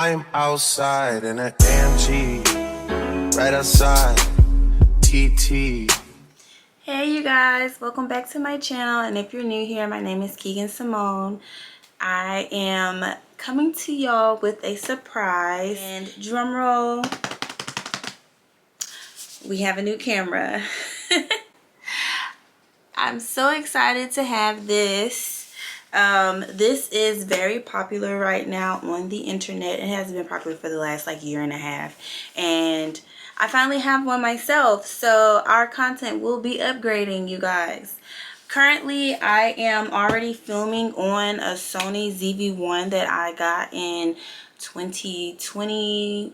I'm outside in an AMG, right outside, TT. Hey you guys, welcome back to my channel, and if you're new here, my name is Keegan Simone. I am coming to y'all with a surprise, and drum roll, we have a new camera. I'm so excited to have this. This is very popular right now on the internet. It has been popular for the last like year and a half, and I finally have one myself, so our content will be upgrading, you guys. Currently, I am already filming on a Sony ZV1 that I got in 2021.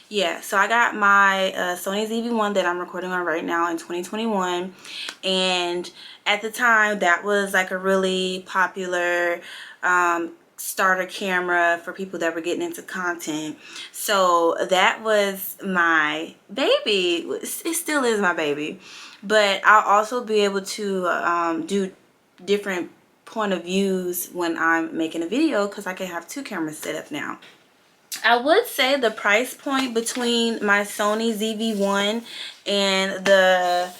Yeah, so I got my Sony ZV1 that I'm recording on right now in 2021, and at the time that was like a really popular starter camera for people that were getting into content. So that was my baby. It still is my baby, but I'll also be able to do different point of views when I'm making a video, because I can have two cameras set up now. I would say the price point between my Sony ZV1 and the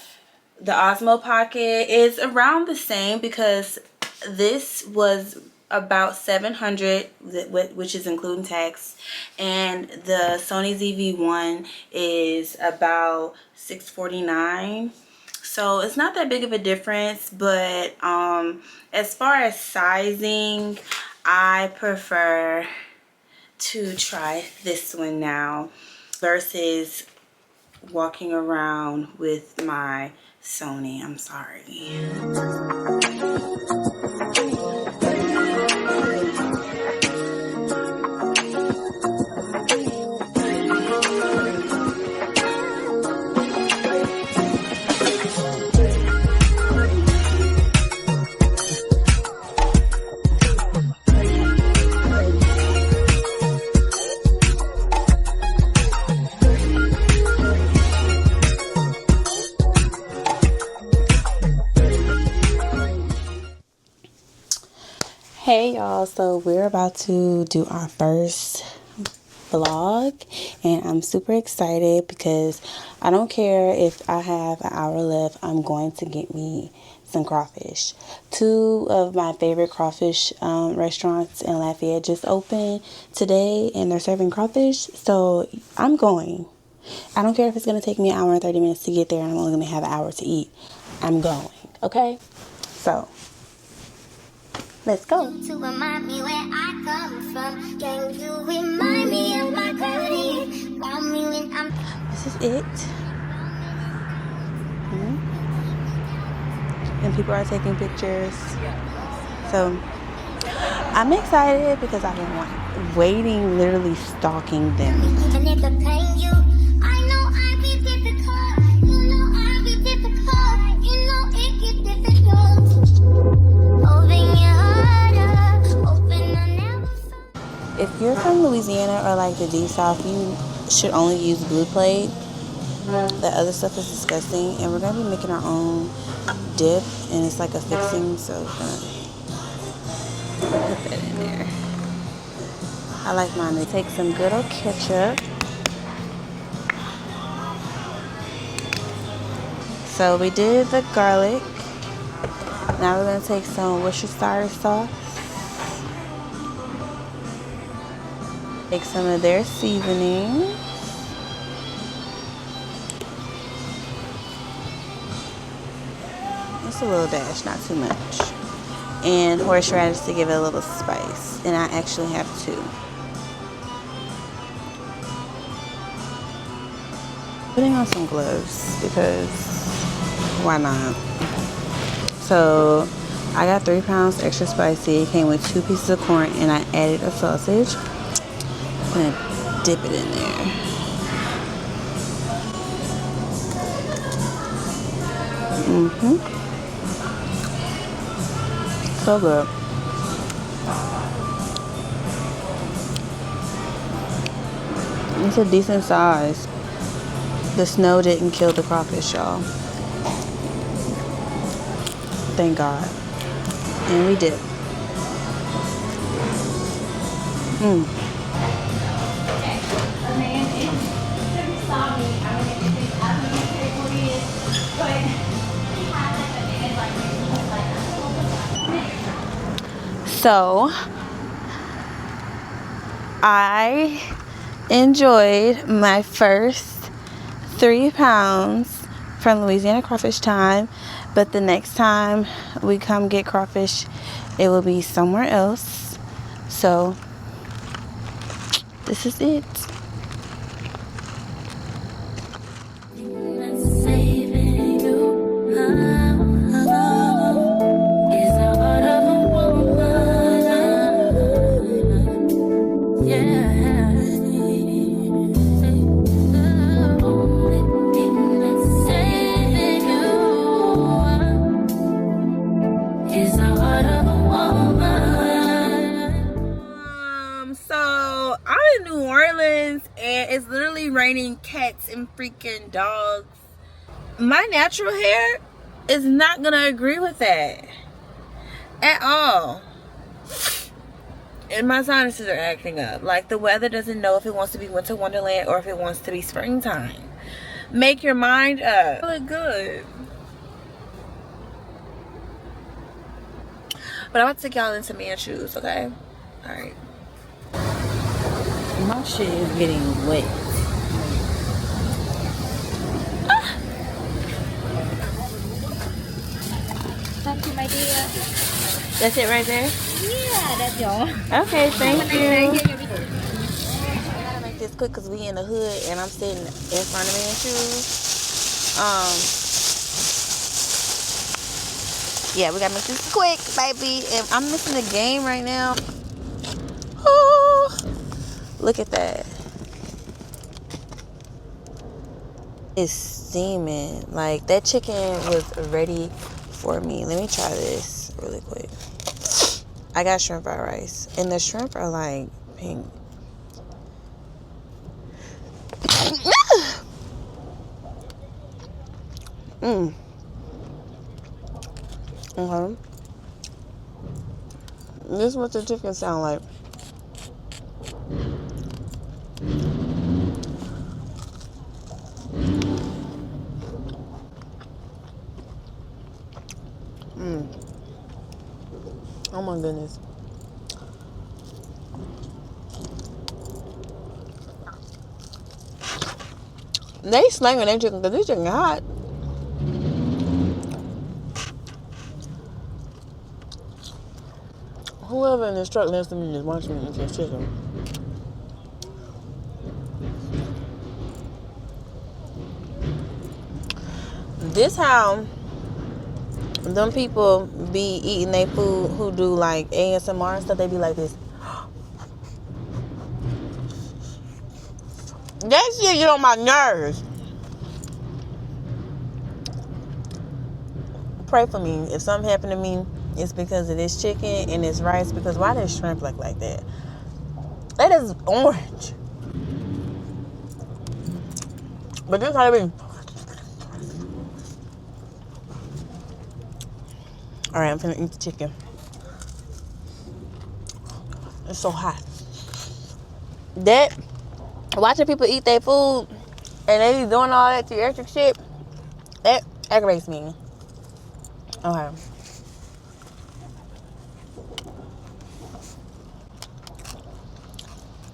Osmo Pocket is around the same, because this was about $700, which is including tax, and the Sony ZV1 is about $649. So it's not that big of a difference, but as far as sizing, I prefer to try this one now versus walking around with my Sony. I'm sorry. Hey y'all, so we're about to do our first vlog, and I'm super excited because I don't care if I have an hour left. I'm going to get me some crawfish. Two of my favorite crawfish restaurants in Lafayette just opened today, and they're serving crawfish, so I'm going. I don't care if it's going to take me an hour and 30 minutes to get there and I'm only going to have an hour to eat. I'm going, okay? So let's go. To remind me where I come from. Can you remind me of my gravity? This is it. And people are taking pictures. So I'm excited because I've been waiting, literally stalking them. And if it pain you, I know I be difficult. You know I be difficult. You know it get difficult. Open your If you're from Louisiana or like the deep south, you should only use blue plate. The other stuff is disgusting, and we're gonna be making our own dip, and it's like a fixing, so we're gonna put that in there. I like mine to take some good old ketchup. So we did the garlic. Now we're gonna take some Worcestershire sauce. Take some of their seasoning. Just a little dash, not too much. And horseradish to give it a little spice. And I actually have two. Putting on some gloves because why not? So I got 3 pounds extra spicy. It came with 2 pieces of corn, and I added a sausage. I'm gonna dip it in there. So good. It's a decent size. The snow didn't kill the crawfish, y'all. Thank God. And we did. So I enjoyed my first 3 pounds from Louisiana Crawfish time, but the next time we come get crawfish, it will be somewhere else. So this is it. So I'm in New Orleans and it's literally raining cats and freaking dogs. My natural hair is not gonna agree with that at all. And my sinuses are acting up. Like, the weather doesn't know if it wants to be winter wonderland or if it wants to be springtime. Make your mind up. I look good. But I'm about to take y'all into man shoes, okay? Alright. My shit is getting wet. Thank you, my dear. That's it right there? Yeah, that's y'all. Okay, thank you. you. I gotta make this quick because we in the hood and I'm sitting in front of man shoes. Yeah, we gotta make this quick, baby. And I'm missing the game right now. Oh, look at that. It's steaming. Like, that chicken was ready for me. Let me try this really quick. I got shrimp fried rice, and the shrimp are like pink. Okay. This is what the chicken sound like. Oh my goodness. They slanging that chicken because this chicken hot. Whoever in this truck next to me just watching me eat this chicken. This how them people be eating their food who do like ASMR and stuff. They be like this. That shit get on my nerves. Pray for me. If something happened to me, it's because of this chicken and this rice. Because why does shrimp look like that? That is orange. But this how they be. Alright, I'm finna eat the chicken. It's so hot. That, watching people eat their food and they be doing all that theatric shit, that aggravates me. Okay.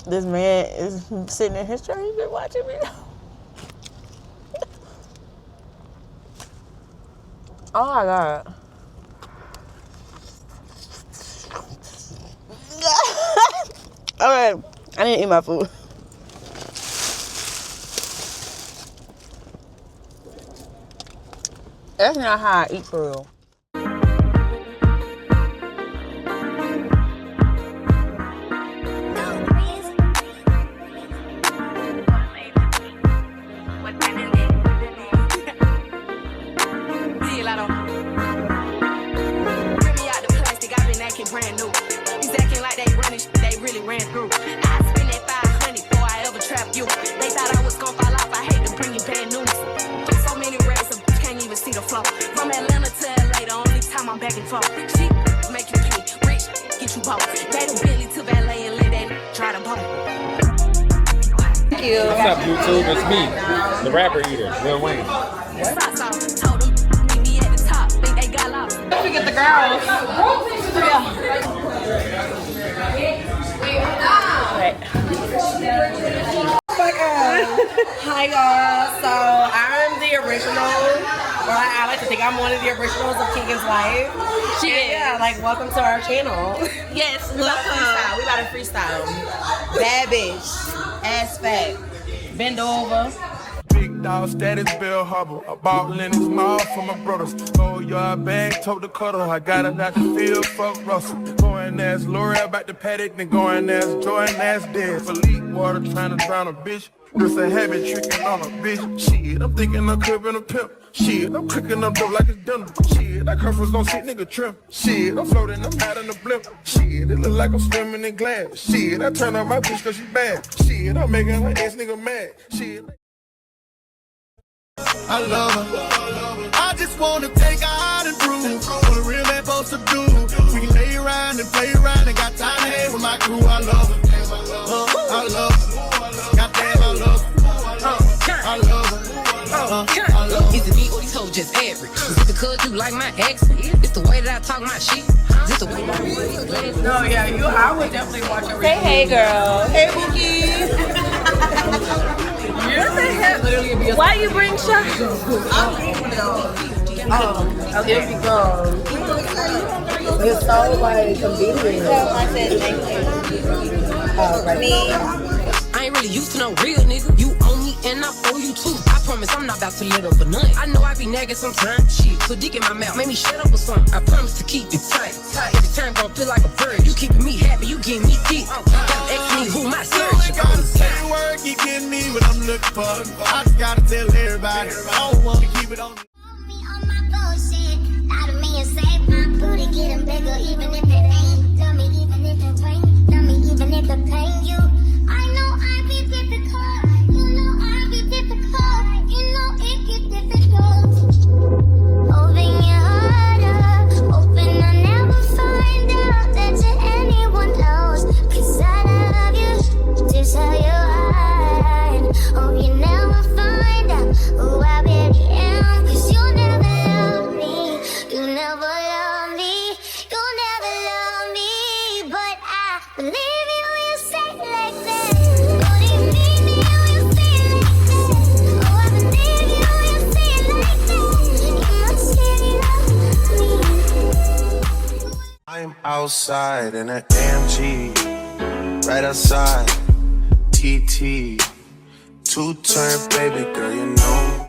This man is sitting in his chair, he's been watching me. Oh my God. Okay, I need to eat my food. That's not how I eat for real. Brand new. He's acting like they running, they really ran through. I spent that 500 before I ever trapped you. They thought I was gonna fall off. I hate to bring you bad news. So many racks, can't even see the floor. From Atlanta to LA. Thank you. What's up, YouTube? It's me, the rapper eater, Lil Wayne. Told 'em, meet me at the top. Think they got lost. Let me get the girls. Hi y'all, so I'm the original, or I like to think I'm one of the originals of Keegan's life. Yeah, like welcome to our channel. Yes, We about to freestyle. Bad bitch, ass fat, bend over. Big dog status, Bill Harbor. A ball in his mouth for my brothers. Oh, your bag, told the cutter. I got it out the field, fuck Russell. Going as L'Oreal back to Paddock, then going as Jordan as dead. Philippe water trying to drown a bitch. Just a habit tricking on a bitch. Shit, I'm thinking I'm cribbing a pimp. Shit, I'm cooking up dope like it's dinner. Shit, that conference gon' sit nigga trim. Shit, I'm floating, I'm hot in the blimp. Shit, it look like I'm swimming in glass. Shit, I turn on my bitch cause she bad. Shit, I'm making her ex nigga mad. Shit. I love her. I just wanna take her out and prove what a real man supposed to do. We can lay around and play around and got time to hang with my crew. I love her. I love her. Goddamn, I love her. I love her. I love her. Is it me or these hoes just average? Is it because you like my accent? It's the way that I talk my shit. Is it the way that I No, yeah, I would definitely watch your Say hey, girl. Hey, Bookie. Why you bring shot? It's because it's so like convenient. I said thank you. I ain't really used to no real nigga. You owe me and I owe you too. I promise I'm not about to let up for nothing. I know I be nagging sometimes. Shit, put dick in my mouth, make me shut up or something. I promise to keep it tight. Every time gon' feel like a bird. You keeping me happy, you getting me deep. Gotta ask me who my You ain't gotta say the word, keep getting me what I'm looking for. I just gotta tell everybody, I don't wanna keep it on. Me on my bullshit, lie to me and save my booty, getting bigger even if it ain't. Tell me even if it rain, tell me even if it pain you. I know I be difficult, you know I be difficult, you know it get difficult. Open your heart up, open, I never find out that you're anyone else. 'Cause I love you, just how you hide. Hope you never find out who I really am. 'Cause you'll never love me, you'll never love me, you'll never love me. But I believe you when you say it like that. Oh, do you need me when you say it like that? Oh, I believe you when you say it like that. You must really love me. I'm outside in an AMG, right outside, TT, two-turn baby girl, you know.